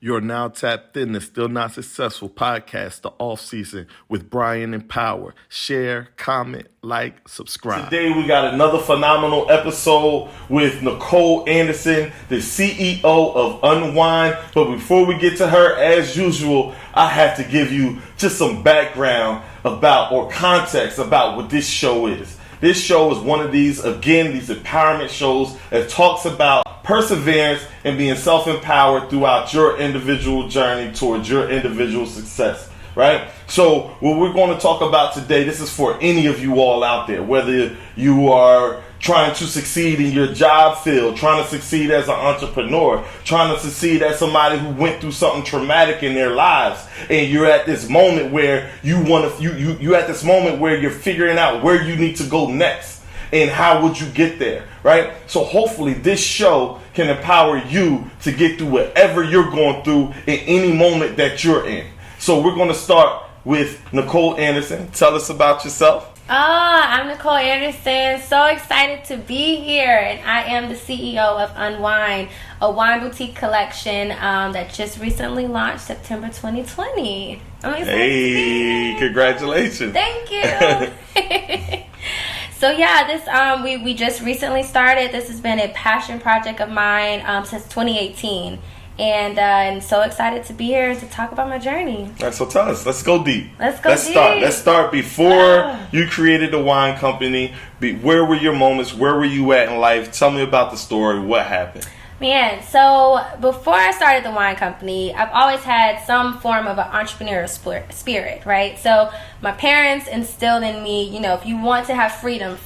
You're now tapped in the Still Not Successful podcast, the off season with Brian and Power. Share, comment, like, subscribe. Today we got another phenomenal episode with Nicole Anderson, the CEO of Unwind. But before we get to her, as usual, I have to give you just some background about or context about what this show is. This show is one of these empowerment shows that talks about perseverance and being self-empowered throughout your individual journey towards your individual success, right? So what we're going to talk about today, this is for any of you all out there, whether you are trying to succeed in your job field, trying to succeed as an entrepreneur, trying to succeed as somebody who went through something traumatic in their lives, and you're at this moment where you're at this moment where you're figuring out where you need to go next and how would you get there, right? So hopefully this show can empower you to get through whatever you're going through in any moment that you're in. So we're going to start with Nicole Anderson. Tell us about yourself. I'm Nicole Anderson. So excited to be here. And I am the CEO of Unwind, a wine boutique collection that just recently launched September 2020. I'm excited. Hey, congratulations. Thank you. So yeah, this we just recently started. This has been a passion project of mine since 2018. And so excited to be here to talk about my journey. All right, so tell us. Let's go deep. Let's start before you created the wine company. Where were your moments? Where were you at in life? Tell me about the story. What happened? Man, so before I started the wine company, I've always had some form of an entrepreneurial spirit, right? So my parents instilled in me, if you want to have freedom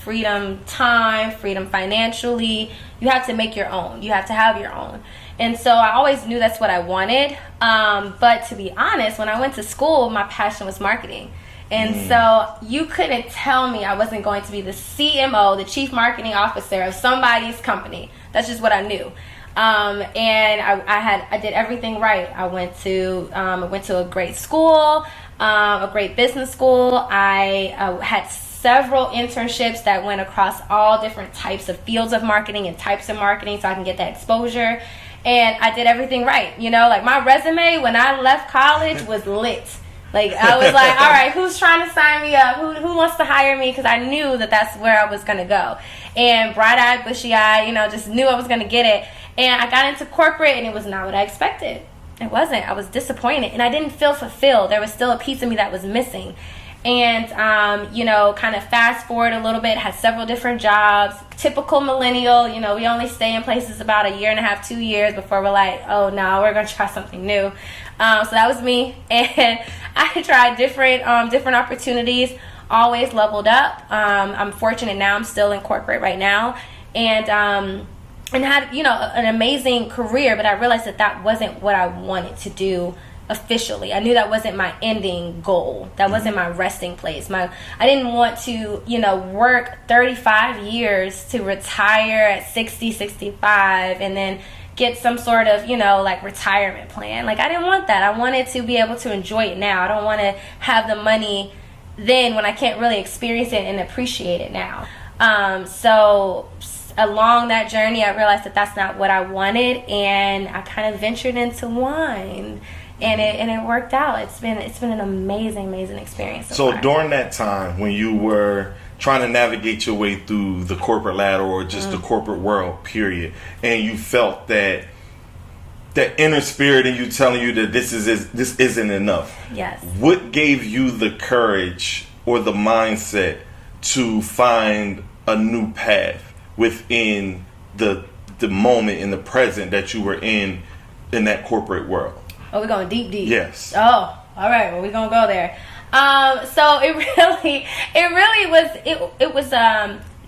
time, freedom financially, you have to make your own. You have to have your own. And so I always knew that's what I wanted. But to be honest, when I went to school, my passion was marketing. And so you couldn't tell me I wasn't going to be the CMO, the chief marketing officer of somebody's company. That's just what I knew. And I did everything right. I went to a great school, a great business school. I had several internships that went across all different types of fields of marketing and types of marketing so I can get that exposure. And I did everything right. Like my resume when I left college was lit. Like I was like, all right, who's trying to sign me up? Who wants to hire me? Because I knew that that's where I was going to go. And bright-eyed, bushy-eyed, just knew I was going to get it. And I got into corporate and it was not what I expected. It wasn't. I was disappointed and I didn't feel fulfilled. There was still a piece of me that was missing. And, kind of fast forward a little bit, had several different jobs, typical millennial, we only stay in places about a year and a half, 2 years before we're like, oh no, we're going to try something new. So that was me. And I tried different opportunities, always leveled up. I'm fortunate now. I'm still in corporate right now. And had, an amazing career, but I realized that wasn't what I wanted to do officially. I knew that wasn't my ending goal. That wasn't my resting place. I didn't want to, work 35 years to retire at 60, 65 and then get some sort of, retirement plan. Like I didn't want that. I wanted to be able to enjoy it now. I don't want to have the money then when I can't really experience it and appreciate it now. So along that journey, I realized that that's not what I wanted, and I kind of ventured into wine, and it worked out. It's been an amazing experience. So during that time when you were trying to navigate your way through the corporate ladder or just the corporate world, period, and you felt that inner spirit in you telling you that this isn't enough. Yes. What gave you the courage or the mindset to find a new path within the moment in the present that you were in that corporate world? Oh, we're going deep. Yes. Oh, all right. Well, we're gonna go there. So it was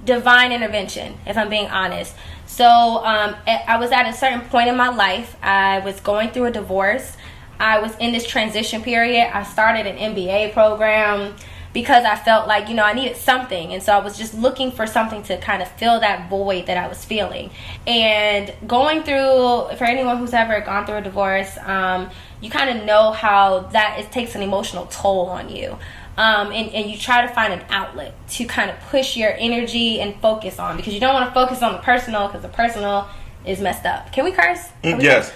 divine intervention, if I'm being honest. So I was at a certain point in my life. I was going through a divorce. I was in this transition period. I started an MBA program because I felt like, I needed something. And so I was just looking for something to kind of fill that void that I was feeling. And going through, for anyone who's ever gone through a divorce, you kind of know how it takes an emotional toll on you. And you try to find an outlet to kind of push your energy and focus on, because you don't want to focus on the personal, because the personal is messed up. Can we curse? Yes.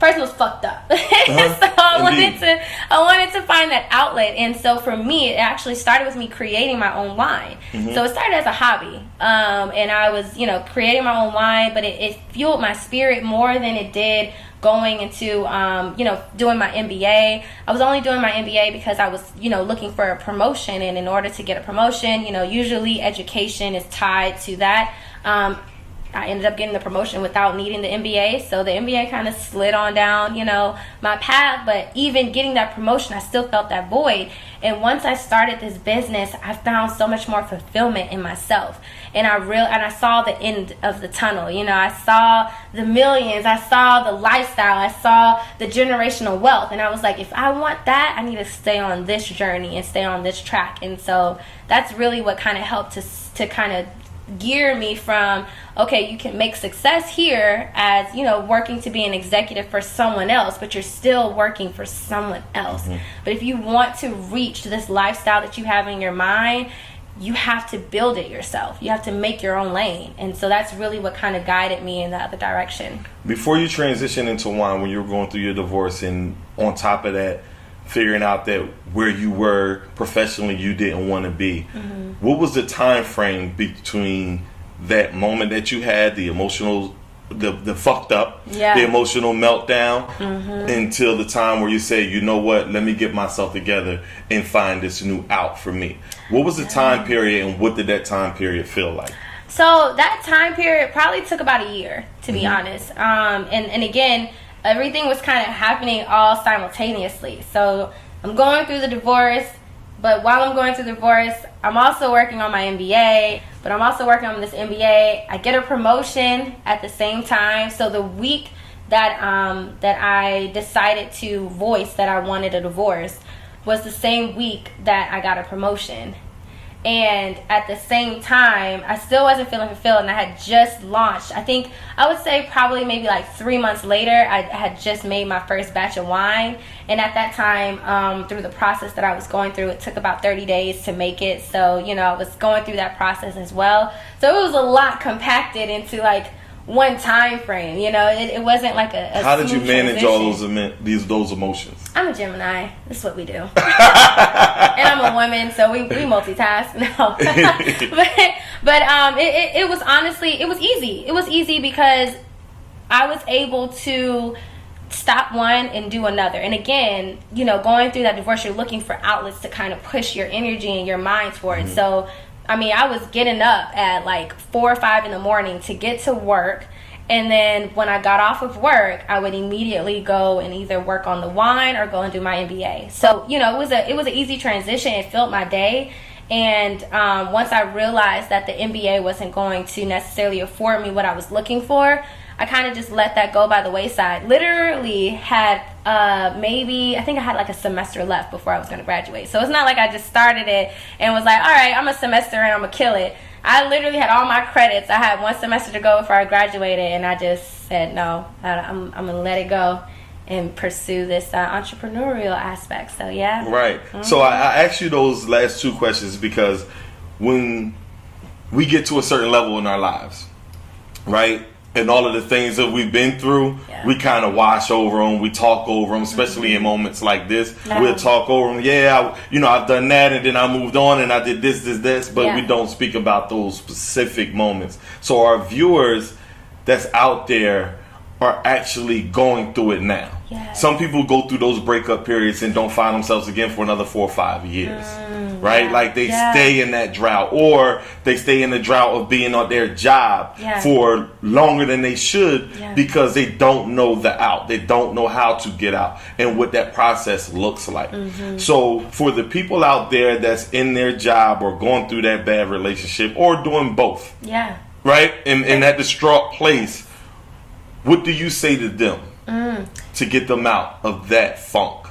Personal's fucked up. I wanted to find that outlet. And so for me, it actually started with me creating my own wine. So it started as a hobby. And I was, creating my own wine, but it fueled my spirit more than it did going into, doing my MBA. I was only doing my MBA because I was, looking for a promotion. And in order to get a promotion, usually education is tied to that. I ended up getting the promotion without needing the MBA. So the MBA kind of slid on down, my path. But even getting that promotion, I still felt that void. And once I started this business, I found so much more fulfillment in myself. And I saw the end of the tunnel. I saw the millions. I saw the lifestyle. I saw the generational wealth. And I was like, if I want that, I need to stay on this journey and stay on this track. And so that's really what kind of helped to kind of gear me from, okay, you can make success here as, working to be an executive for someone else, but you're still working for someone else. But if you want to reach this lifestyle that you have in your mind, you have to build it yourself. You have to make your own lane. And so that's really what kind of guided me in the other direction. Before you transition into wine, when you were going through your divorce, and on top of that, figuring out that where you were professionally you didn't want to be, what was the time frame between that moment that you had, the emotional, the fucked up, the emotional meltdown, until the time where you say, you know what, let me get myself together and find this new out for me? What was the time period, and what did that time period feel like? So that time period probably took about a year, to be honest. And again, everything was kind of happening all simultaneously. So I'm going through the divorce, but while I'm going through the divorce, I'm also working on my MBA, but I'm also working on this MBA. I get a promotion at the same time. So the week that I decided to voice that I wanted a divorce was the same week that I got a promotion. And at the same time, I still wasn't feeling fulfilled, and I had just launched. I would say probably maybe like 3 months later, I had just made my first batch of wine. And at that time, through the process that I was going through, it took about 30 days to make it. So, I was going through that process as well. So it was a lot compacted into like one time frame. It wasn't like a How did you manage transition. all those emotions? I'm a Gemini. That's what we do. And I'm a woman, so we multitask. No, but it was honestly, it was easy. It was easy because I was able to stop one and do another. And again, going through that divorce, you're looking for outlets to kind of push your energy and your mind towards. So I was getting up at like 4 or 5 in the morning to get to work. And then when I got off of work, I would immediately go and either work on the wine or go and do my MBA. So, it was an easy transition. It filled my day. And once I realized that the MBA wasn't going to necessarily afford me what I was looking for, I kind of just let that go by the wayside. Literally had I think I had like a semester left before I was going to graduate. So it's not like I just started it and was like, all right, I'm a semester and I'm going to kill it. I literally had all my credits. I had 1 semester to go before I graduated, and I just said, no, I'm going to let it go and pursue this entrepreneurial aspect. So, yeah. Right. So I asked you those last 2 questions because when we get to a certain level in our lives, right, and all of the things that we've been through, we kind of wash over them. We talk over them, especially in moments like this. We'll talk over them. Yeah, I've done that, and then I moved on, and I did this, but we don't speak about those specific moments. So our viewers that's out there are actually going through it now. Yes. Some people go through those breakup periods and don't find themselves again for another 4 or 5 years. Right? Like they stay in that drought, or they stay in the drought of being on their job for longer than they should because they don't know the out. They don't know how to get out and what that process looks like. So for the people out there that's in their job or going through that bad relationship or doing both, right? In that distraught place, what do you say to them to get them out of that funk?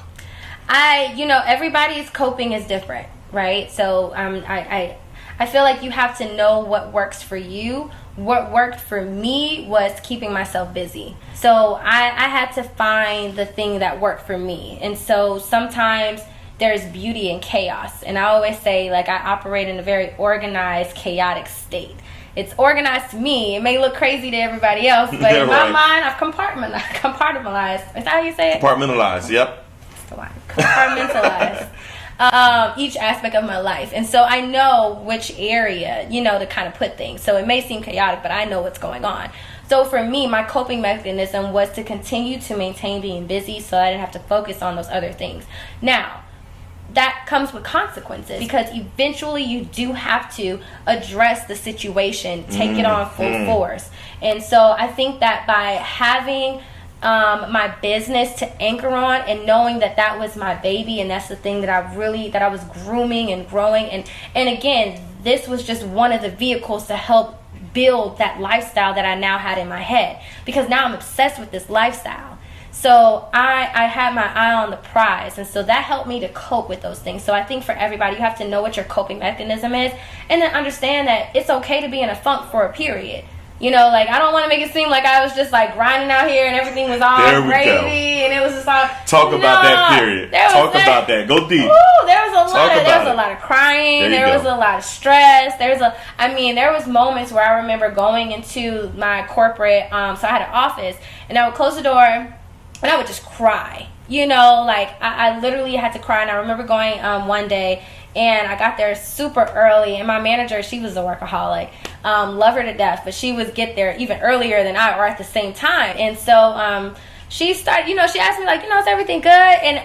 Everybody's coping is different, right? So I feel like you have to know what works for you. What worked for me was keeping myself busy. So I had to find the thing that worked for me. And so sometimes there's beauty in chaos. And I always say, like, I operate in a very organized, chaotic state. It's organized to me. It may look crazy to everybody else, but in my mind, I've compartmentalized. Is that how you say it? Compartmentalized, yep. That's the line. Compartmentalized. Each aspect of my life. And so I know which area, to kind of put things. So it may seem chaotic, but I know what's going on. So for me, my coping mechanism was to continue to maintain being busy so I didn't have to focus on those other things. Now, that comes with consequences because eventually you do have to address the situation, take it on full force. And so I think that by having my business to anchor on and knowing that was my baby and that's the thing that I was grooming and growing. And again, this was just one of the vehicles to help build that lifestyle that I now had in my head, because now I'm obsessed with this lifestyle. So I had my eye on the prize, and so that helped me to cope with those things. So I think for everybody, you have to know what your coping mechanism is and then understand that it's okay to be in a funk for a period. I don't want to make it seem like I was just like grinding out here and everything was all gravy and it was just all. Talk about that period. About that. Go deep. Ooh, there was a lot of crying. There was a lot of stress. There was moments where I remember going into my corporate. So I had an office, and I would close the door, and I would just cry. I literally had to cry. And I remember going one day, and I got there super early, and my manager, she was a workaholic. Love her to death, but she would get there even earlier than I, or at the same time. And so she started, she asked me is everything good? And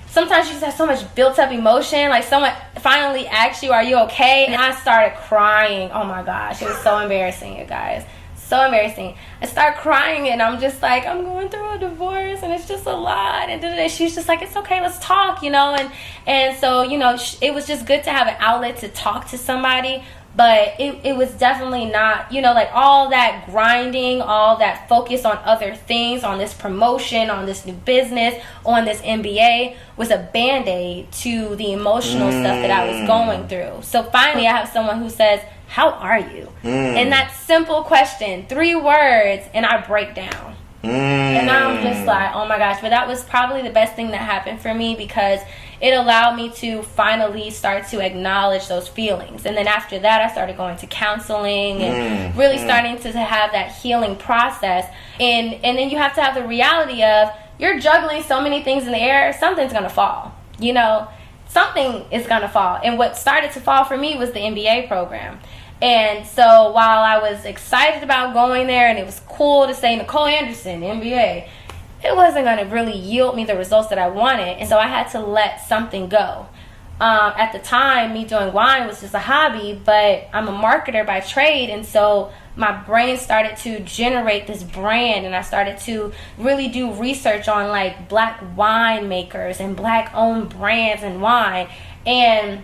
sometimes she just has so much built up emotion, like someone finally asks you, are you okay? And I started crying. Oh my gosh, it was so embarrassing, you guys. So embarrassing. I start crying, and I'm just like, I'm going through a divorce, and it's just a lot. And she's just like, it's okay, let's talk, And so, it was just good to have an outlet to talk to somebody. But it was definitely not, all that grinding, all that focus on other things, on this promotion, on this new business, on this MBA was a Band-Aid to the emotional stuff that I was going through. So finally, I have someone who says, how are you? And that simple question, 3 words, and I break down. And I'm just like, oh my gosh. But that was probably the best thing that happened for me, because it allowed me to finally start to acknowledge those feelings. And then after that, I started going to counseling and really starting to have that healing process. And then you have to have the reality of, you're juggling so many things in the air, something's going to fall. Something is going to fall. And what started to fall for me was the MBA program. And so while I was excited about going there, and it was cool to say Nicole Anderson, MBA, it wasn't going to really yield me the results that I wanted. And so I had to let something go. At the time, me doing wine was just a hobby, but I'm a marketer by trade. And so my brain started to generate this brand, and I started to really do research on like black winemakers and black owned brands and wine. And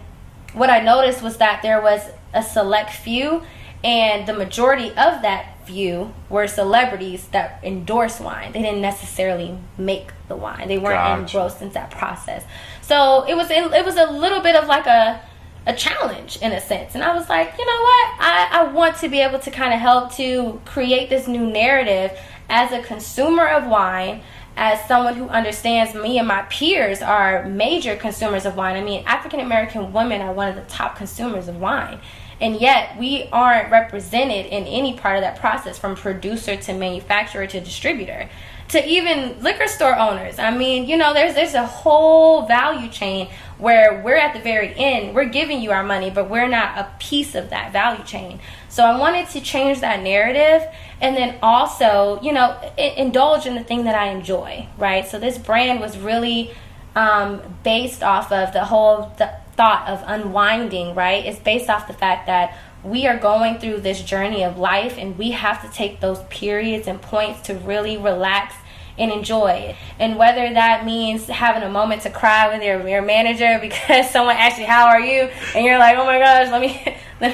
what I noticed was that there was a select few, and the majority of that few were celebrities that endorse wine. They didn't necessarily make the wine. They weren't engrossed in that process. So it was a little bit of like a challenge in a sense. And I was like, you know what? I want to be able to kind of help to create this new narrative as a consumer of wine, as someone who understands me and my peers are major consumers of wine. I mean, African American women are one of the top consumers of wine. And yet we aren't represented in any part of that process, from producer to manufacturer to distributor to even liquor store owners. I mean, there's a whole value chain where we're at the very end. We're giving you our money, but we're not a piece of that value chain. So I wanted to change that narrative, and then also, indulge in the thing that I enjoy, right? So this brand was really based off of the thought of unwinding, right? It's based off the fact that we are going through this journey of life, and we have to take those periods and points to really relax and enjoy it. And whether that means having a moment to cry with your manager because someone asks you, how are you? And you're like, oh my gosh, let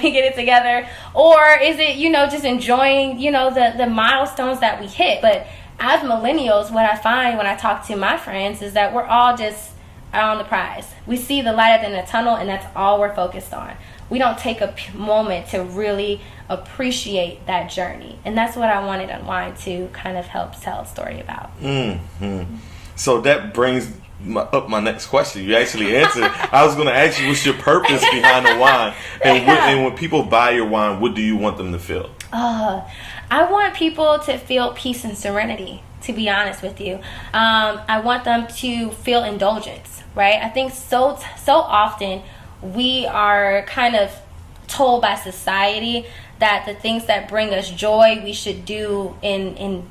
me get it together. Or is it, just enjoying, the milestones that we hit. But as millennials, what I find when I talk to my friends is that we're all just on the prize. We see the light at the end of the tunnel, and that's all we're focused on. We don't take a moment to really appreciate that journey. And that's what I wanted Unwind to kind of help tell a story about. Mm-hmm. So that brings my next question. You actually answered. I was going to ask you, what's your purpose behind the wine? And when people buy your wine, what do you want them to feel? I want people to feel peace and serenity, to be honest with you. I want them to feel indulgence, right? I think so often we are kind of told by society that the things that bring us joy we should do in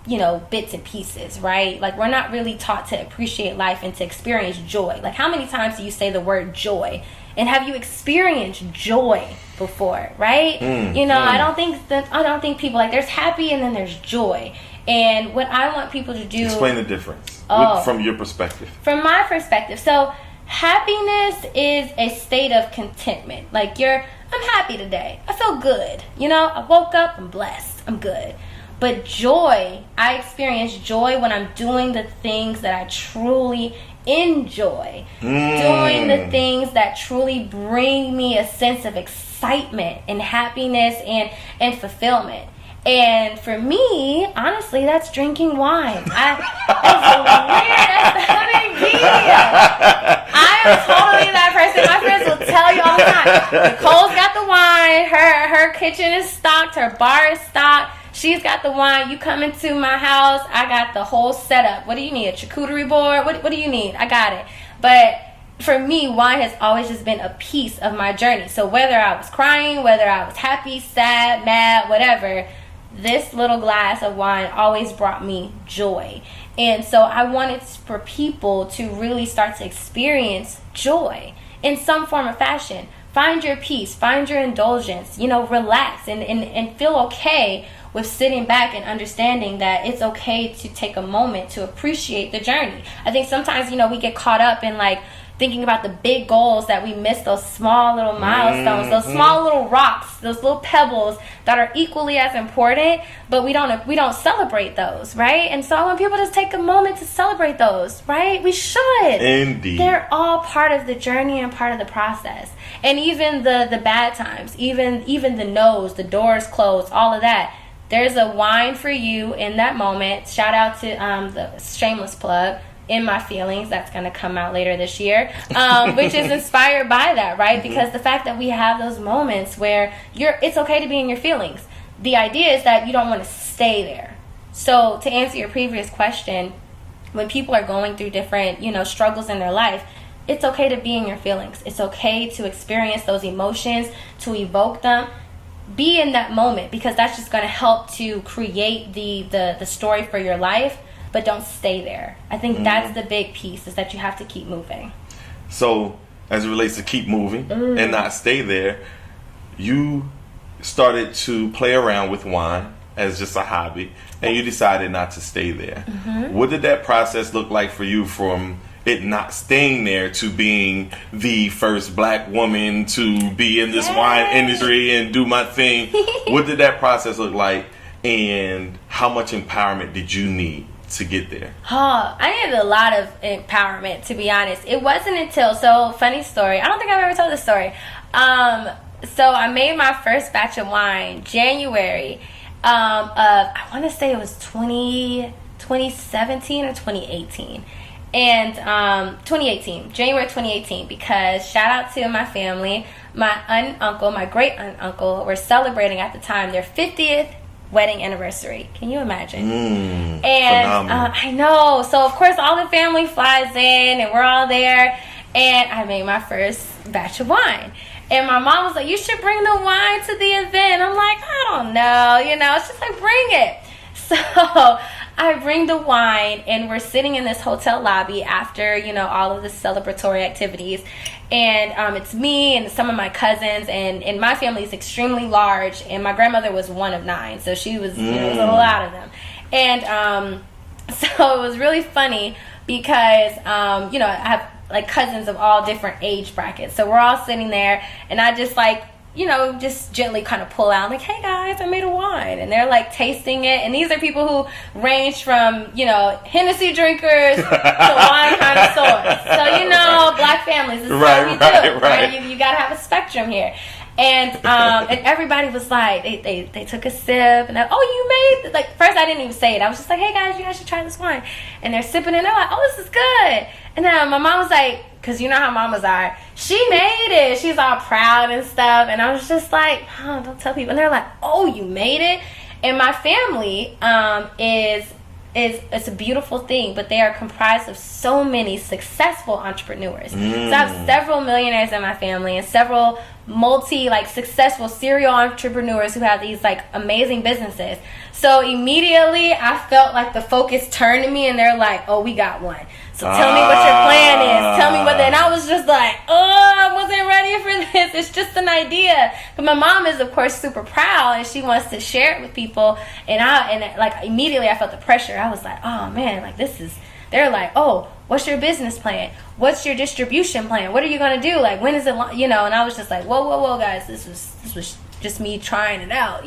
bits and pieces, right? Like, we're not really taught to appreciate life and to experience joy. Like, how many times do you say the word joy? And have you experienced joy before, right? I don't think people, like, there's happy and then there's joy. And what I want people to do... Explain the difference from your perspective. From my perspective. So happiness is a state of contentment. Like, I'm happy today. I feel good. I woke up, I'm blessed. I'm good. But joy, I experience joy when I'm doing the things that I truly enjoy. Doing the things that truly bring me a sense of excitement and happiness and fulfillment. And for me, honestly, that's drinking wine. That's I am totally that person. My friends will tell you all the time. Nicole's got the wine. Her kitchen is stocked. Her bar is stocked. She's got the wine. You come into my house, I got the whole setup. What do you need? A charcuterie board? What do you need? I got it. But for me, wine has always just been a piece of my journey. So whether I was crying, whether I was happy, sad, mad, whatever, this little glass of wine always brought me joy. And so I wanted for people to really start to experience joy in some form or fashion. Find your peace, find your indulgence, relax and feel okay with sitting back and understanding that it's okay to take a moment to appreciate the journey. I think sometimes, we get caught up in like thinking about the big goals that we miss those small little milestones, those small little rocks, those little pebbles that are equally as important, but we don't celebrate those, right? And so I want people to take a moment to celebrate those, right? We should. Indeed. They're all part of the journey and part of the process. And even the bad times, even the no's, the doors closed, all of that. There's a wine for you in that moment. Shout out to the shameless plug, In My Feelings, that's going to come out later this year, which is inspired by that, right? Because the fact that we have those moments where it's okay to be in your feelings. The idea is that you don't want to stay there. So to answer your previous question, when people are going through different, struggles in their life, it's okay to be in your feelings. It's okay to experience those emotions, to evoke them. Be in that moment, because that's just going to help to create the story for your life. But don't stay there. I think that's the big piece, is that you have to keep moving. So, as it relates to keep moving and not stay there, you started to play around with wine as just a hobby, and you decided not to stay there. What did that process look like for you, from it not staying there to being the first black woman to be in this wine industry and do my thing? What did that process look like, and how much empowerment did you need to get there? I needed a lot of empowerment, to be honest. It wasn't until, funny story, I don't think I've ever told this story. So I made my first batch of wine January of, I want to say it was 2017 or 2018. And 2018, January 2018, because shout out to my family, my aunt and uncle, my great aunt and uncle were celebrating at the time their 50th wedding anniversary. Can you imagine? And I know. So of course all the family flies in and we're all there, and I made my first batch of wine. And my mom was like, you should bring the wine to the event. I'm like, I don't know, it's just like, bring it. So I bring the wine, and we're sitting in this hotel lobby after, all of the celebratory activities. And it's me and some of my cousins, and my family is extremely large, and my grandmother was one of 9. So she was, there was a lot of them. And so it was really funny because, I have like cousins of all different age brackets. So we're all sitting there, and I just just gently kind of pull out, like, hey guys, I made a wine. And they're like tasting it. And these are people who range from, Hennessy drinkers to wine connoisseurs. So, black families, this is what we do. Right? You got to have a spectrum here. And everybody was like, they took a sip, and you made, like, first I didn't even say it. I was just like, hey guys, you guys should try this wine. And they're sipping, and they're like, oh, this is good. And then my mom was like, because you know how mamas are, she made it. She's all proud and stuff. And I was just like, oh, don't tell people. And they're like, oh, you made it. And my family it's a beautiful thing, but they are comprised of so many successful entrepreneurs. So I have several millionaires in my family and several successful serial entrepreneurs who have these like amazing businesses. So immediately I felt like the focus turned to me, and they're like, oh, we got one. So tell me what your plan is. Tell me what. And I was just like, oh, I wasn't ready for this. It's just an idea. But my mom is, of course, super proud, and she wants to share it with people. And like immediately I felt the pressure. I was like, oh man, like this is. They're like, oh, what's your business plan? What's your distribution plan? What are you gonna do? Like, when is it? And I was just like, whoa, guys, this was just me trying it out,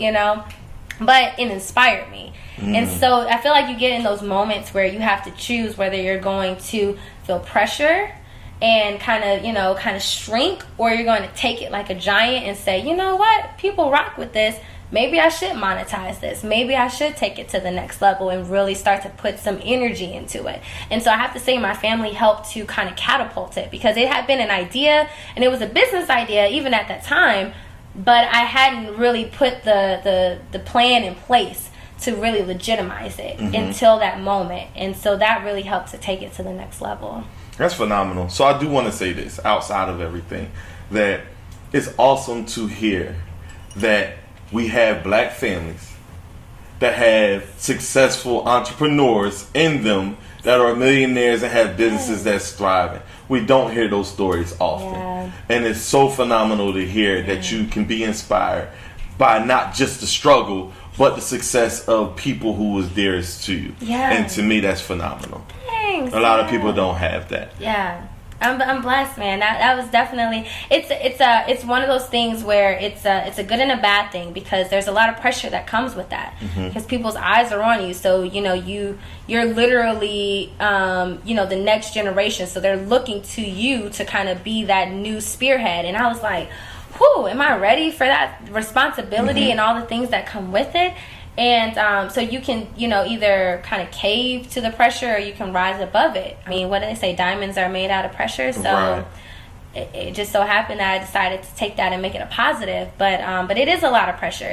But it inspired me. And so I feel like you get in those moments where you have to choose whether you're going to feel pressure and kind of shrink, or you're going to take it like a giant and say, you know what, people rock with this. Maybe I should monetize this. Maybe I should take it to the next level and really start to put some energy into it. And so I have to say my family helped to kind of catapult it, because it had been an idea, and it was a business idea even at that time, but I hadn't really put the plan in place to really legitimize it until that moment. And so that really helped to take it to the next level. That's phenomenal. So I do want to say this, outside of everything, that it's awesome to hear that we have black families that have successful entrepreneurs in them that are millionaires and have businesses that's thriving. We don't hear those stories often. Yeah. And it's so phenomenal to hear that you can be inspired by not just the struggle, but the success of people who was dearest to you. Yeah. And to me, that's phenomenal. Thanks. A lot of people don't have that. Yeah. I'm blessed, man. That was definitely, it's one of those things where it's a good and a bad thing, because there's a lot of pressure that comes with that, because people's eyes are on you. So you're literally the next generation, so they're looking to you to kind of be that new spearhead. And I was like, whew, am I ready for that responsibility and all the things that come with it? And so you can, either kind of cave to the pressure, or you can rise above it. I mean, what do they say? Diamonds are made out of pressure. So it just so happened that I decided to take that and make it a positive. But it is a lot of pressure,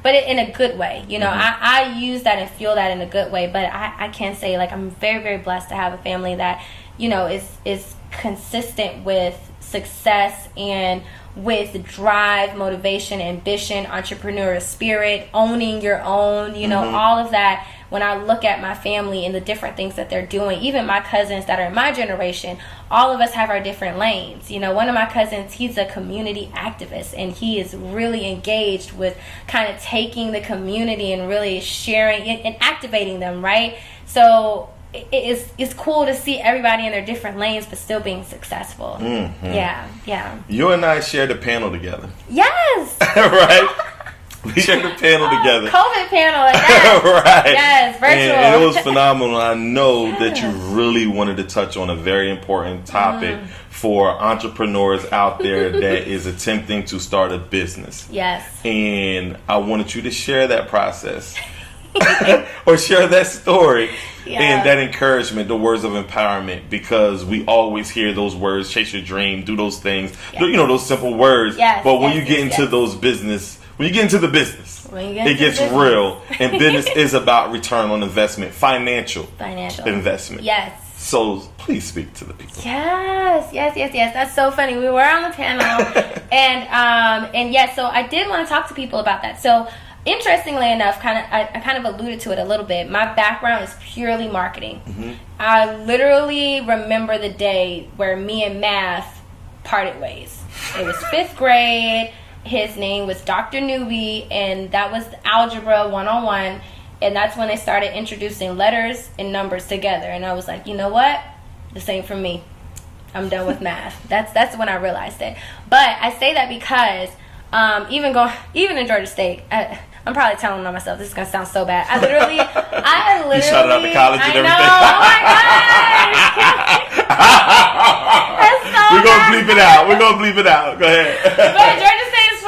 but in a good way. I use that and feel that in a good way. But I can say, like, I'm very, very blessed to have a family that, is consistent with success and with drive, motivation, ambition, entrepreneurial spirit, owning your own, all of that. When I look at my family and the different things that they're doing, even my cousins that are in my generation, all of us have our different lanes. One of my cousins, he's a community activist, and he is really engaged with kind of taking the community and really sharing it and activating them, right? So it's cool to see everybody in their different lanes but still being successful. Yeah. You and I shared a panel together. Yes. Right? We shared a panel together. COVID panel, like that. Right. Yes, virtual. And it was phenomenal. I know that you really wanted to touch on a very important topic for entrepreneurs out there that is attempting to start a business. Yes. And I wanted you to share that process. Or share that story and that encouragement, the words of empowerment, because we always hear those words, chase your dream, do those things, those simple words. But when you get into those business, when you get into the business, it gets real. And business is about return on investment, financial investment. Yes. So please speak to the people. Yes. That's so funny. We were on the panel, and so I did want to talk to people about that. So, interestingly enough, I kind of alluded to it a little bit. My background is purely marketing. I literally remember the day where me and math parted ways. It was 5th grade. His name was Dr. Newby, and that was Algebra 101. And that's when they started introducing letters and numbers together. And I was like, you know what? This ain't for me. I'm done with math. That's when I realized it. But I say that because even in Georgia State, I'm probably telling on myself. This is gonna sound so bad. I literally. You shouted out the college and everything. Oh my gosh! That's so We're gonna bleep it out. Go ahead. But Georgia State is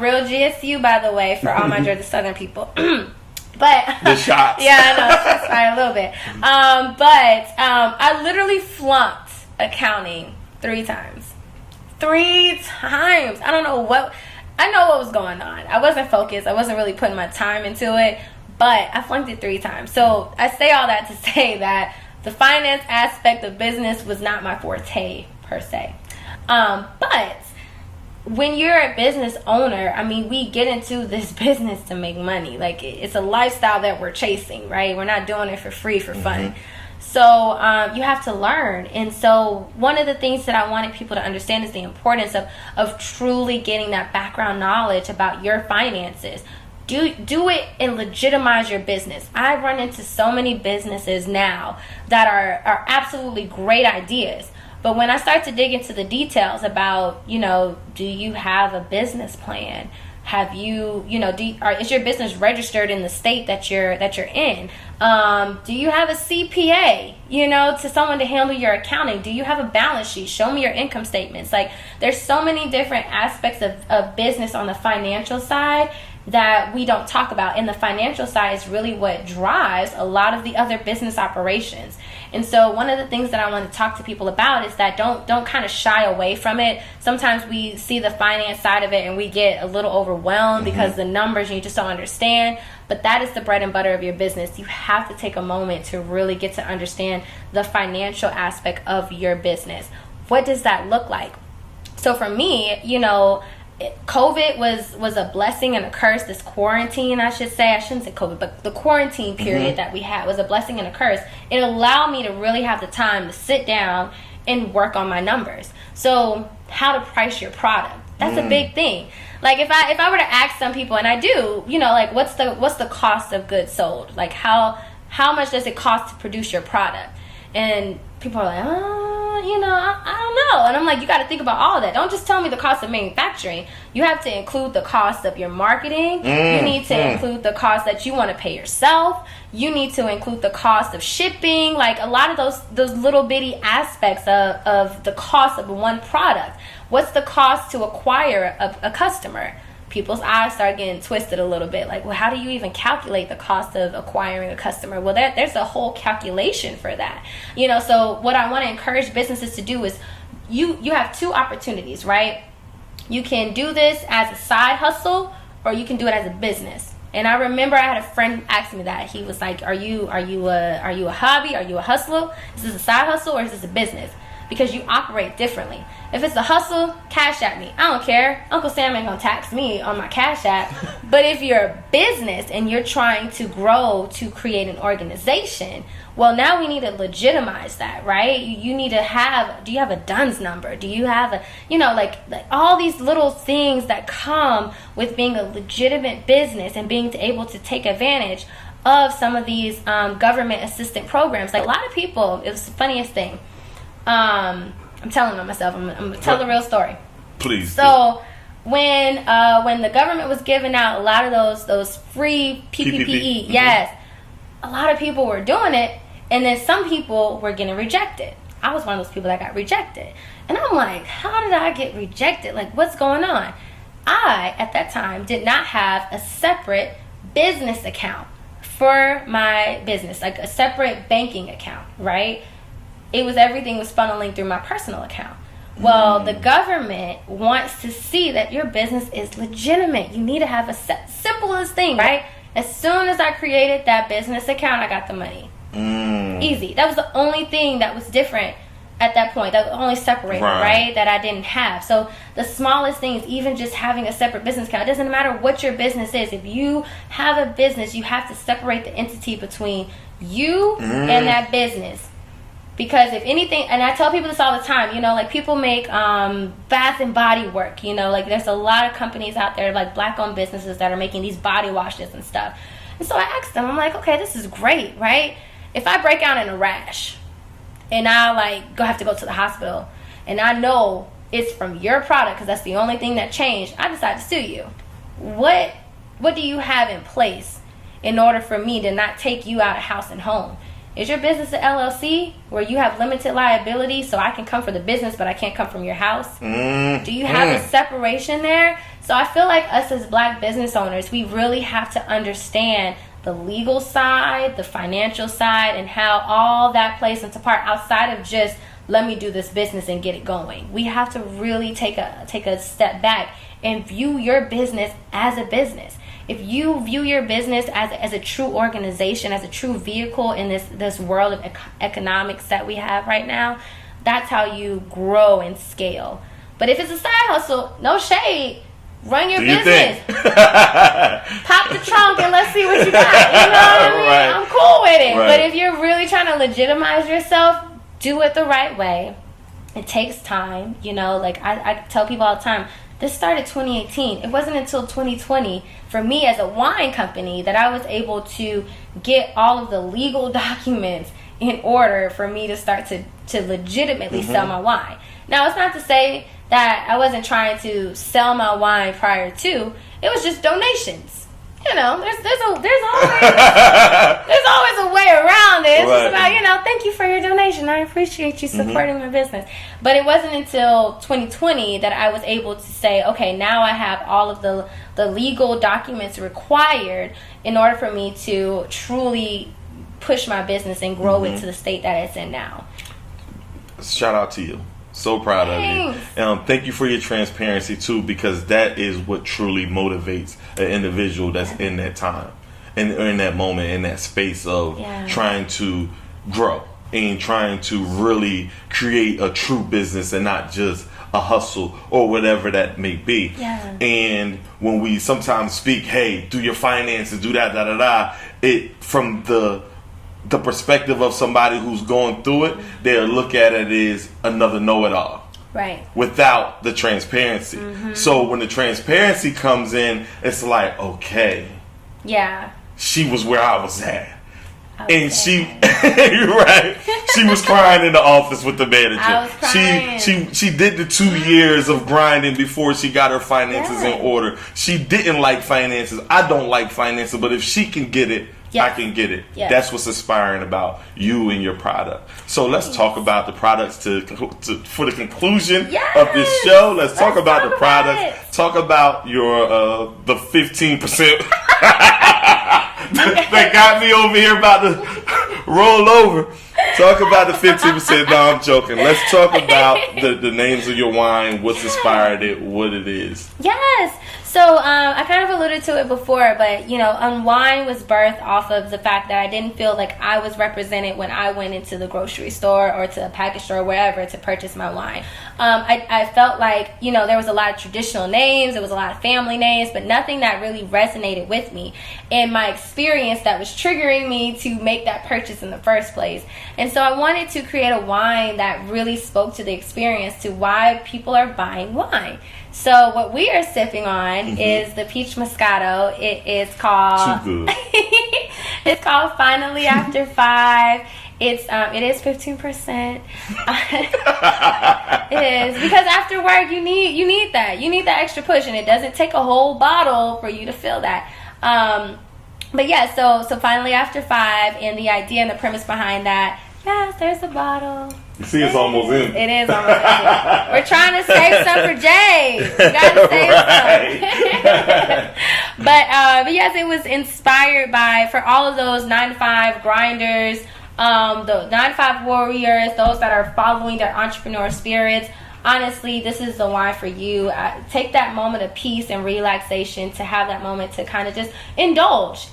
real GSU, by the way, for all my Georgia Southern people. But the shots. Yeah, I know, that's fine a little bit. I literally flunked accounting 3 times. 3 times. I know what was going on. I wasn't focused. I wasn't really putting my time into it, but I flunked it 3 times. So I say all that to say that the finance aspect of business was not my forte per se. But when you're a business owner, I mean, we get into this business to make money. Like, it's a lifestyle that we're chasing, right? We're not doing it for free, for fun. So you have to learn. And so one of the things that I wanted people to understand is the importance of truly getting that background knowledge about your finances. Do it and legitimize your business. I run into so many businesses now that are absolutely great ideas. But when I start to dig into the details about, do you have a business plan? Have you, is your business registered in the state that you're in? Do you have a CPA, to someone to handle your accounting? Do you have a balance sheet? Show me your income statements. Like, there's so many different aspects of business on the financial side that we don't talk about. And the financial side is really what drives a lot of the other business operations. And so one of the things that I want to talk to people about is that don't kind of shy away from it. Sometimes we see the finance side of it and we get a little overwhelmed because the numbers, you just don't understand. But that is the bread and butter of your business. You have to take a moment to really get to understand the financial aspect of your business. What does that look like? So for me, COVID was a blessing and a curse. This quarantine, I should say. I shouldn't say COVID, but the quarantine period that we had was a blessing and a curse. It allowed me to really have the time to sit down and work on my numbers. So how to price your product. That's a big thing. Like, if I were to ask some people, and I do, like, what's the cost of goods sold? Like, how much does it cost to produce your product? And people are like, I don't know. And I'm like, you got to think about all of that. Don't just tell me the cost of manufacturing. You have to include the cost of your marketing. You need to include the cost that you want to pay yourself. You need to include the cost of shipping. Like, a lot of those little bitty aspects of the cost of one product. What's the cost to acquire a customer? People's eyes start getting twisted a little bit. Like, well, how do you even calculate the cost of acquiring a customer? Well, there's a whole calculation for that. So what I want to encourage businesses to do is you have 2 opportunities, right? You can do this as a side hustle, or you can do it as a business. And I remember I had a friend ask me that. He was like, are you a hobby? Are you a hustler? Is this a side hustle, or is this a business? Because you operate differently. If it's a hustle, cash at me. I don't care. Uncle Sam ain't gonna tax me on my cash app. But if you're a business and you're trying to grow to create an organization, well, now we need to legitimize that, right? You need to have, do you have a DUNS number? Do you have a, like all these little things that come with being a legitimate business and being able to take advantage of some of these government assistant programs. Like, a lot of people, it was the funniest thing. I'm telling on myself. I'm gonna tell the real story. Please. So when the government was giving out a lot of those free PPE, yes, a lot of people were doing it, and then some people were getting rejected. I was one of those people that got rejected, and I'm like, how did I get rejected? Like, what's going on? I, at that time, did not have a separate business account for my business, like a separate banking account, right? Everything was funneling through my personal account. Well, the government wants to see that your business is legitimate. You need to have a simplest thing, right? As soon as I created that business account, I got the money. Easy. That was the only thing that was different at that point. That was the only separator, right? That I didn't have. So the smallest things, even just having a separate business account, it doesn't matter what your business is. If you have a business, you have to separate the entity between you and that business. Because if anything, and I tell people this all the time, like, people make bath and body work, like, there's a lot of companies out there, like black-owned businesses, that are making these body washes and stuff. And so I asked them, I'm like, okay, this is great, right? If I break out in a rash and I have to go to the hospital, and I know it's from your product because that's the only thing that changed, I decide to sue you. What do you have in place in order for me to not take you out of house and home? Is your business an LLC where you have limited liability, so I can come for the business but I can't come from your house? Do you have a separation there? So I feel like us as Black business owners, we really have to understand the legal side, the financial side, and how all that plays into part outside of just let me do this business and get it going. We have to really take a step back and view your business as a business. If you view your business as a true organization, as a true vehicle in this world of economics that we have right now, that's how you grow and scale. But if it's a side hustle, no shade, run your business. Pop the trunk and let's see what you got. You know what I mean? Right. I'm cool with it. Right. But if you're really trying to legitimize yourself, do it the right way. It takes time. You know, like I tell people all the time, this started 2018. It wasn't until 2020 for me as a wine company that I was able to get all of the legal documents in order for me to start to legitimately sell my wine. Now, it's not to say that I wasn't trying to sell my wine prior to. It was just donations. You know, there's always a way around it. It's just about, you know, thank you for your donation. I appreciate you supporting my business. But it wasn't until 2020 that I was able to say, okay, now I have all of the legal documents required in order for me to truly push my business and grow it to the state that it's in now. Shout out to you. So proud of you. Thank you for your transparency too, because that is what truly motivates an individual that's in that time and in that moment, in that space of trying to grow and trying to really create a true business and not just a hustle or whatever that may be. And when we sometimes speak, hey, do your finances, do that, it from the perspective of somebody who's going through it, they'll look at it as another know-it-all. Right. Without the transparency. So when the transparency comes in, it's like, okay. Yeah. She was where I was at. Okay. And she, you're right. She was crying in the office with the manager. I was crying. She did the 2 years of grinding before she got her finances in order. She didn't like finances. I don't like finances, but if she can get it, I can get it. That's what's inspiring about you and your product. So let's talk about the products for the conclusion of this show. Let's talk about the products. Talk about your the 15% that got me over here about to roll over. Talk about the 15%. No, I'm joking. Let's talk about the names of your wine, what's inspired it, what it is. Yes. So I kind of alluded to it before, but you know, wine was birthed off of the fact that I didn't feel like I was represented when I went into the grocery store or to a package store or wherever to purchase my wine. I felt like, you know, there was a lot of traditional names, there was a lot of family names, but nothing that really resonated with me and my experience that was triggering me to make that purchase in the first place. And so I wanted to create a wine that really spoke to the experience, to why people are buying wine. So what we are sipping on is the Peach Moscato. It is called Too good. It's called Finally After 5. It is 15%. It is because after work you need that extra push, and it doesn't take a whole bottle for you to feel that. But yeah, so Finally After 5, and the idea and the premise behind that. Yes, there's a bottle. You see, it's almost in. It is almost in. We're trying to save some for Jay. We gotta save some. But yes, it was inspired by, for all of those 9-to-5 grinders, the 9-to-5 warriors, those that are following their entrepreneur spirits. Honestly, this is the wine for you. Take that moment of peace and relaxation to have that moment to kind of just indulge.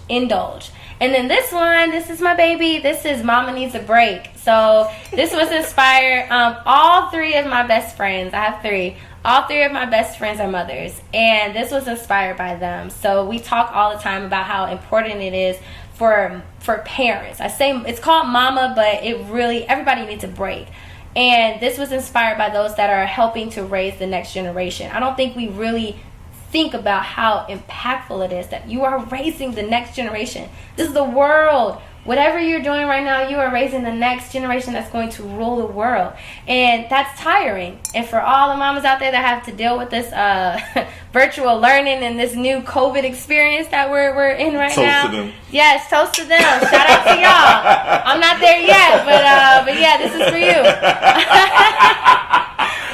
And then this one, this is my baby. This is Mama Needs a Break. So this was inspired. All three of my best friends, I have 3. All 3 of my best friends are mothers. And this was inspired by them. So we talk all the time about how important it is for parents. I say it's called Mama, but it really, everybody needs a break. And this was inspired by those that are helping to raise the next generation. I don't think we really think about how impactful it is that you are raising the next generation. This is the world whatever you're doing right now, you are raising the next generation that's going to rule the world. And that's tiring. And for all the mamas out there that have to deal with this virtual learning and this new COVID experience that we're in right now. Toast to them. Yes, toast to them. Shout out to y'all. I'm not there yet, but yeah, this is for you.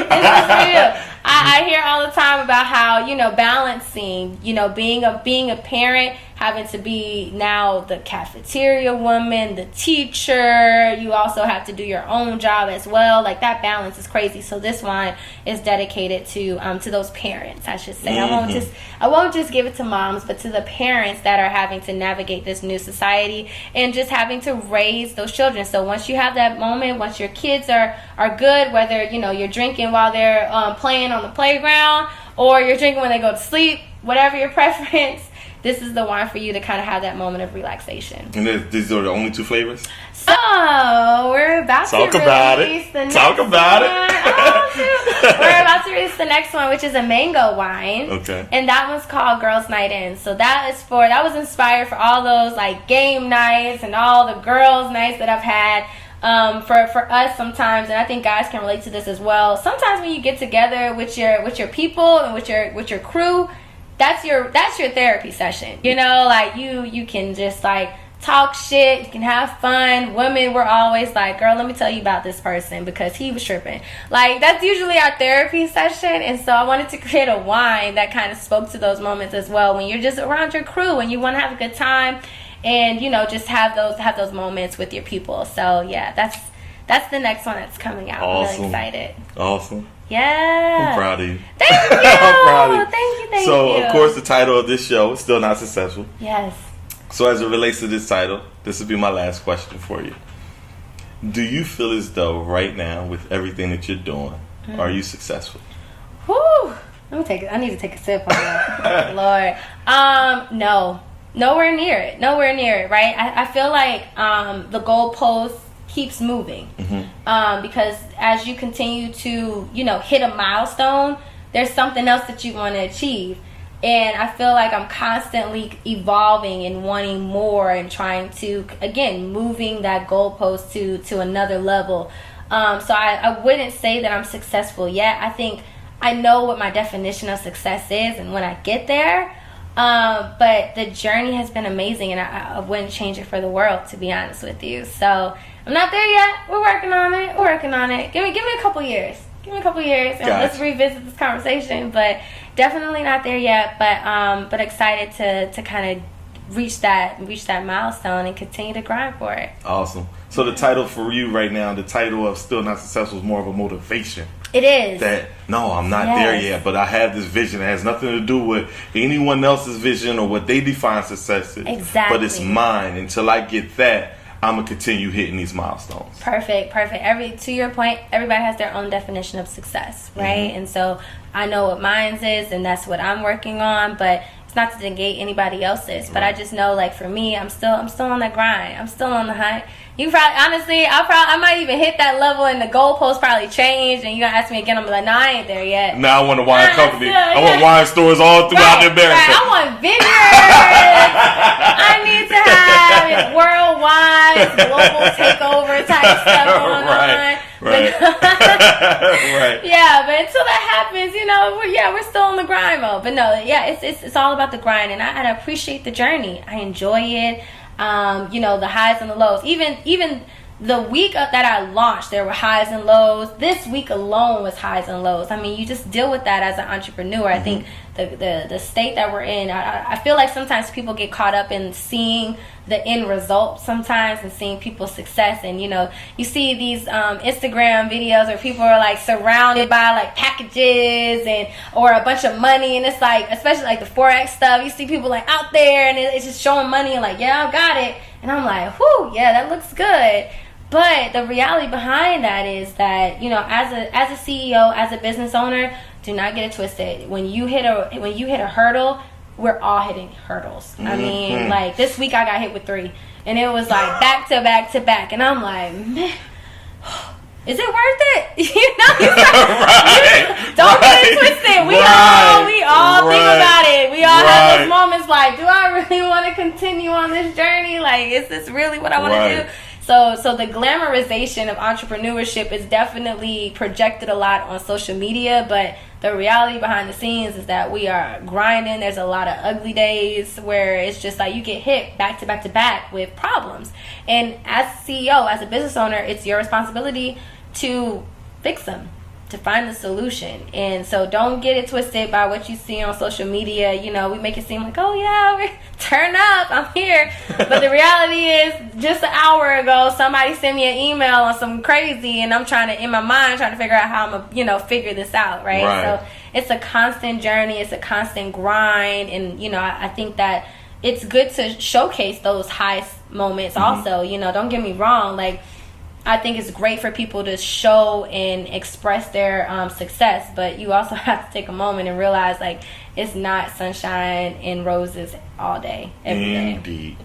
This is for you. I hear all the time about how, balancing, being a parent, having to be now the cafeteria woman, the teacher. You also have to do your own job as well. Like, that balance is crazy. So this wine is dedicated to those parents, I should say. I won't just give it to moms, but to the parents that are having to navigate this new society and just having to raise those children. So once you have that moment, once your kids are good, whether you're drinking while they're playing on the playground or you're drinking when they go to sleep, whatever your preference, this is the wine for you to kind of have that moment of relaxation. And these are the only 2 flavors? So, we're about to release the next one. Talk about it. We're about to release the next one, which is a mango wine. Okay. And that one's called Girls Night In. So that was inspired for all those like game nights and all the girls' nights that I've had. For us sometimes, and I think guys can relate to this as well. Sometimes when you get together with your people and with your crew, that's your therapy session. Like you can just like talk shit, you can have fun. Women were always like, girl, let me tell you about this person because he was tripping. Like, that's usually our therapy session. And so I wanted to create a wine that kind of spoke to those moments as well, when you're just around your crew and you want to have a good time and just have those moments with your people. So yeah, that's the next one that's coming out. Awesome. I'm really excited. Awesome. Yeah. I'm proud of you. Thank you. I'm proud of you. Thank you. So, of course, the title of this show is Still Not Successful. Yes. So, as it relates to this title, this will be my last question for you. Do you feel as though right now, with everything that you're doing, are you successful? Whew. I need to take a sip on that. Lord. No. Nowhere near it, right? I feel like the goalpost keeps moving, because as you continue to hit a milestone, there's something else that you want to achieve, and I feel like I'm constantly evolving and wanting more and trying to, again, moving that goalpost to another level. So I wouldn't say that I'm successful yet. I think I know what my definition of success is, and when I get there. But the journey has been amazing, and I wouldn't change it for the world, to be honest with you. So I'm not there yet. We're working on it. Give me a couple years. And let's revisit this conversation. But definitely not there yet. But excited to kind of reach that milestone and continue to grind for it. Awesome. So the title for you right now, the title of Still Not Successful, is more of a motivation. It is. That, no, I'm not there yet, but I have this vision. It has nothing to do with anyone else's vision or what they define success is. Exactly. But it's mine. Until I get that, I'm going to continue hitting these milestones. Perfect. To your point, everybody has their own definition of success, right? And so I know what mine is, and that's what I'm working on, but it's not to negate anybody else's. But I just know, like, for me, I'm still on that grind. I'm still on the hunt. You probably, honestly, I might even hit that level and the goalpost probably changed, and you're going to ask me again. I'm like, no, I ain't there yet. Now I want a wine company. I want wine stores all throughout America. Right. I want vineyards. I need to have worldwide global takeover type stuff going on. Right. Right. Yeah, but until that happens, we're still on the grind mode. But no, yeah, it's all about the grind, and I appreciate the journey. I enjoy it. The highs and the lows. Even the week that I launched, there were highs and lows. This week alone was highs and lows. I mean, you just deal with that as an entrepreneur. I think the state that we're in, I feel like sometimes people get caught up in seeing the end result sometimes and seeing people's success. And, you see these Instagram videos where people are like surrounded by like packages or a bunch of money. And it's like, especially like the Forex stuff, you see people like out there and it's just showing money and like, yeah, I got it. And I'm like, whew, yeah, that looks good. But the reality behind that is that, as a CEO, as a business owner, do not get it twisted. When you hit a hurdle, we're all hitting hurdles. I mean, like this week I got hit with 3, and it was like back to back to back, and I'm like, man, is it worth it? Don't get it twisted. We all think about it. We all have those moments like, do I really want to continue on this journey? Like, is this really what I want to do? So the glamorization of entrepreneurship is definitely projected a lot on social media, but the reality behind the scenes is that we are grinding. There's a lot of ugly days where it's just like you get hit back to back to back with problems. And as CEO, as a business owner, it's your responsibility to fix them, to find the solution. And so don't get it twisted by what you see on social media. You know, we make it seem like, oh yeah, turn up, I'm here. But the reality is, just an hour ago, somebody sent me an email on some crazy, and I'm trying to, in my mind, trying to figure out how I'm gonna, you know, figure this out, right? So it's a constant journey, it's a constant grind. And, you know, I think that it's good to showcase those high moments also. You know, don't get me wrong, like, I think it's great for people to show and express their success, but you also have to take a moment and realize, like, it's not sunshine and roses all day, every day. Indeed.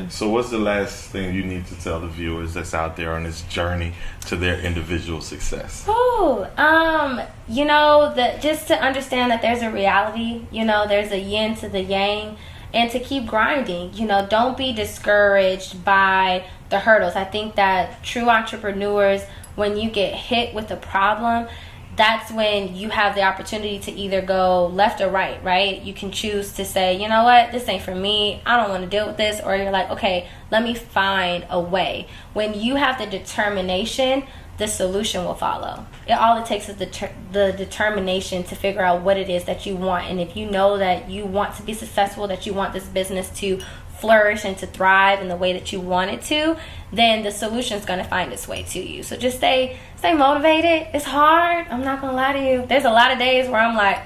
So what's the last thing you need to tell the viewers that's out there on this journey to their individual success? You know, just to understand that there's a reality, you know, there's a yin to the yang, and to keep grinding. You know, don't be discouraged by the hurdles. I think that true entrepreneurs, when you get hit with a problem, that's when you have the opportunity to either go left or right? You can choose to say, you know what, this ain't for me, I don't want to deal with this. Or you're like, okay, let me find a way. When you have the determination, the solution will follow. All it takes is the determination to figure out what it is that you want. And if you know that you want to be successful, that you want this business to flourish and to thrive in the way that you want it to, then the solution is going to find its way to you. So just stay motivated. It's hard, I'm not going to lie to you. There's a lot of days where I'm like,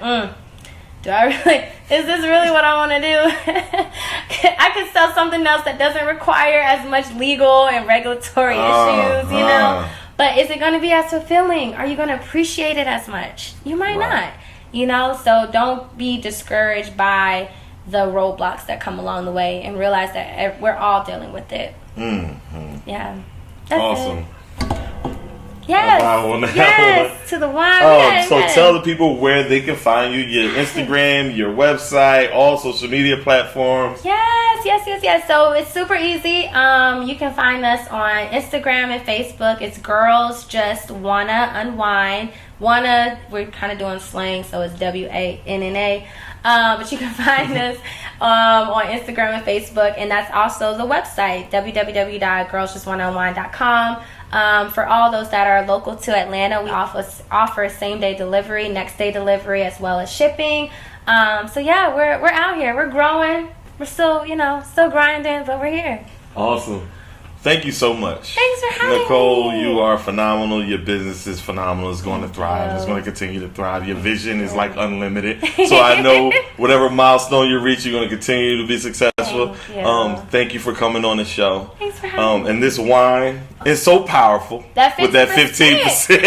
is this really what I want to do? I could sell something else that doesn't require as much legal and regulatory issues, you know? But is it going to be as fulfilling? Are you going to appreciate it as much? You might not, you know? So don't be discouraged by the roadblocks that come along the way, and realize that we're all dealing with it. Yeah. That's awesome. It. Yes, to the wine. So tell the people where they can find you, your Instagram, your website, all social media platforms. Yes. So it's super easy. You can find us on Instagram and Facebook. It's Girls Just Wanna Unwind. Wanna, we're kind of doing slang, so it's WANNA. But you can find us on Instagram and Facebook, and that's also the website, www.girlsjustwannaunwind.com. For all those that are local to Atlanta, we offer same-day delivery, next-day delivery, as well as shipping. So yeah, we're out here. We're growing. We're still grinding, but we're here. Awesome. Thank you so much. Thanks for having Nicole, me. you are phenomenal. Your business is phenomenal. It's going to thrive. It's going to continue to thrive. Your vision is like unlimited. So I know whatever milestone you reach, you're going to continue to be successful. Thank you for coming on the show. Thanks for having me. And this wine is so powerful with that 15%.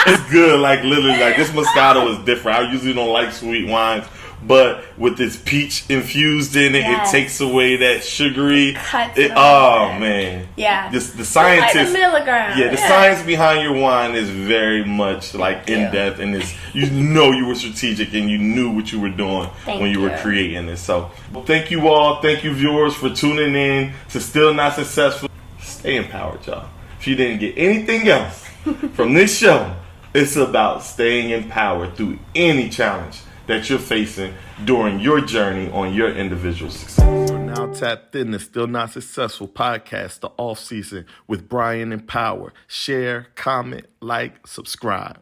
It's good. Like literally, like this Moscato is different. I usually don't like sweet wines. But with this peach infused in it, it takes away that sugary. Man. Yeah. The scientist. Like the milligram. Yeah, the science behind your wine is very much like in depth, and it's, you were strategic and you knew what you were doing when you were creating it. So, thank you all. Thank you, viewers, for tuning in to Still Not Successful. Stay empowered, y'all. If you didn't get anything else from this show, it's about staying empowered through any challenge that you're facing during your journey on your individual success. You're now tapped in the Still Not Successful podcast, the off season with Brian and Power. Share, comment, like, subscribe.